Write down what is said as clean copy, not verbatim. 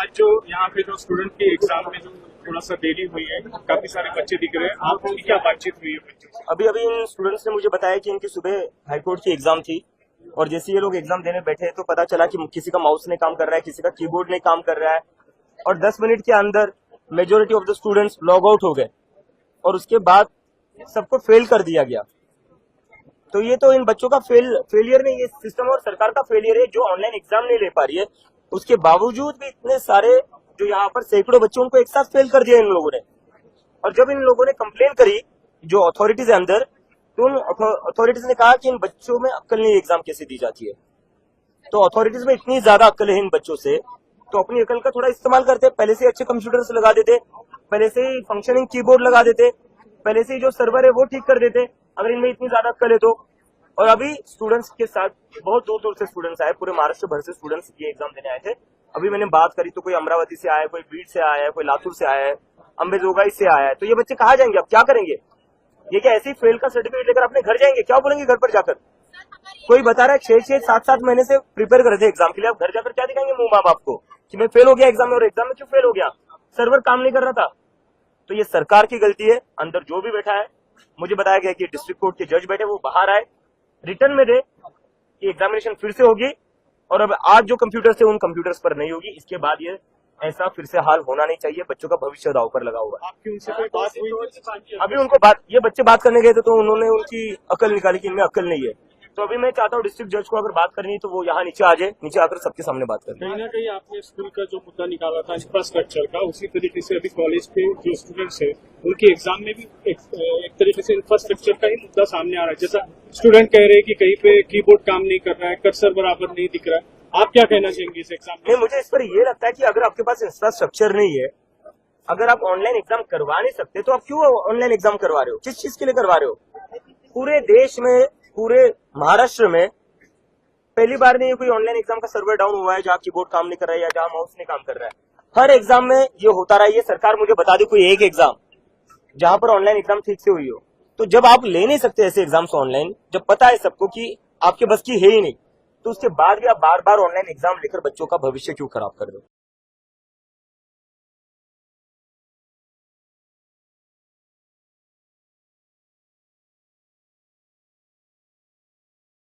आज जो यहाँ पे जो स्टूडेंट के एग्जाम में जो थोड़ा सा देरी हुई है, काफी सारे बच्चे दिख रहे हैं, आपकी क्या बातचीत हुई है बच्चों से? अभी अभी इन स्टूडेंट्स ने मुझे बताया कि इनकी सुबह हाईकोर्ट की एग्जाम थी और जैसे ये लोग एग्जाम देने बैठे तो पता चला कि किसी का माउस नहीं काम कर रहा है, किसी का कीबोर्ड नहीं काम कर रहा है और 10 मिनट के अंदर majority of the students log out हो गए और उसके बाद सबको फेल कर दिया गया। तो ये तो इन बच्चों का फेलियर नहीं, ये सिस्टम और सरकार का फेलियर है जो ऑनलाइन एग्जाम नहीं ले पा रही है। उसके बावजूद भी इतने सारे जो यहाँ पर सैकड़ों बच्चों उनको एक साथ फेल कर दिया इन लोगों ने। और जब इन लोगों ने कंप्लेन करी जो अथॉरिटीज है अंदर, तो उन अथॉरिटीज ने कहा कि इन बच्चों में अक्ल नहीं, एग्जाम कैसे दी जाती है। तो अथॉरिटीज में इतनी ज्यादा अक्ल है इन बच्चों से, तो अपनी अकल का थोड़ा इस्तेमाल करते, पहले से अच्छे कंप्यूटर्स लगा देते, पहले से ही फंक्शनिंग कीबोर्ड लगा देते, पहले से ही जो सर्वर है वो ठीक कर देते अगर इनमें इतनी ज्यादा अक्ल है तो। और अभी स्टूडेंट्स के साथ बहुत दूर दूर से स्टूडेंट्स आए, पूरे महाराष्ट्र भर से स्टूडेंट्स ये एग्जाम देने आए थे। अभी मैंने बात करी तो कोई अमरावती से आया है, कोई बीड से आया है, कोई लातूर से आया है, अंबेजोगाई से आया है। तो ये बच्चे कहाँ जाएंगे, अब क्या करेंगे? ये क्या ऐसे ही फेल का सर्टिफिकेट लेकर अपने घर जाएंगे? क्या बोलेंगे घर पर जाकर? कोई बता रहा है 6-6, 7-7 महीने से प्रिपेयर कर रहे थे एग्जाम के लिए, अब घर जाकर क्या दिखाएंगे मुंह माँ बाप को कि मैं फेल हो गया एग्जाम में, और एग्जाम में क्यों फेल हो गया? सर्वर काम नहीं कर रहा था। तो ये सरकार की गलती है। अंदर जो भी बैठा है, मुझे बताया गया कि डिस्ट्रिक्ट कोर्ट के जज बैठे, वो बाहर आए, रिटर्न में दे कि एग्जामिनेशन फिर से होगी और अब आज जो कंप्यूटर्स थे उन कंप्यूटर्स पर नहीं होगी। इसके बाद ये ऐसा फिर से हाल होना नहीं चाहिए। बच्चों का भविष्य दांव पर लगा हुआ है। आपकी उनसे कोई बात हुई? अभी उनको ये बच्चे बात करने गए थे तो उन्होंने उनकी अकल निकाली कि इनमें अकल नहीं है। तो अभी मैं चाहता हूँ डिस्ट्रिक्ट जज को अगर बात करनी है तो वो यहाँ नीचे आ जाए, नीचे आकर सबके सामने बात करें। कहीं ना कहीं आपने स्कूल का जो मुद्दा निकाला था इंफ्रास्ट्रक्चर का, उसी तरीके से अभी कॉलेज के जो स्टूडेंट्स है उनके एग्जाम में भी एक तरीके से इंफ्रास्ट्रक्चर का ही मुद्दा सामने आ रहा है। जैसा स्टूडेंट कह रहे हैं कि कहीं पे कीबोर्ड काम नहीं कर रहा है, कर्सर बराबर नहीं दिख रहा है, आप क्या कहना चाहेंगे इस एग्जाम में? मुझे इस पर ये लगता है कि अगर आपके पास इंफ्रास्ट्रक्चर नहीं है, अगर आप ऑनलाइन एग्जाम करवा नहीं सकते तो आप क्यों ऑनलाइन एग्जाम करवा रहे हो? किस चीज के लिए करवा रहे हो? पूरे देश में, पूरे महाराष्ट्र में पहली बार नहीं कोई ऑनलाइन एग्जाम का सर्वर डाउन हुआ है जहाँ कीबोर्ड काम नहीं कर रहा है या जहाँ माउस नहीं काम कर रहा है। हर एग्जाम में ये होता रहा है। ये सरकार मुझे बता दी कोई एक एग्जाम जहां पर ऑनलाइन एग्जाम ठीक से हुई हो। तो जब आप ले नहीं सकते ऐसे एग्जाम्स ऑनलाइन, जब पता है सबको कि आपके बस की है ही नहीं, तो उसके बाद भी आप बार बार ऑनलाइन एग्जाम लेकर बच्चों का भविष्य क्यों खराब कर रहे हो?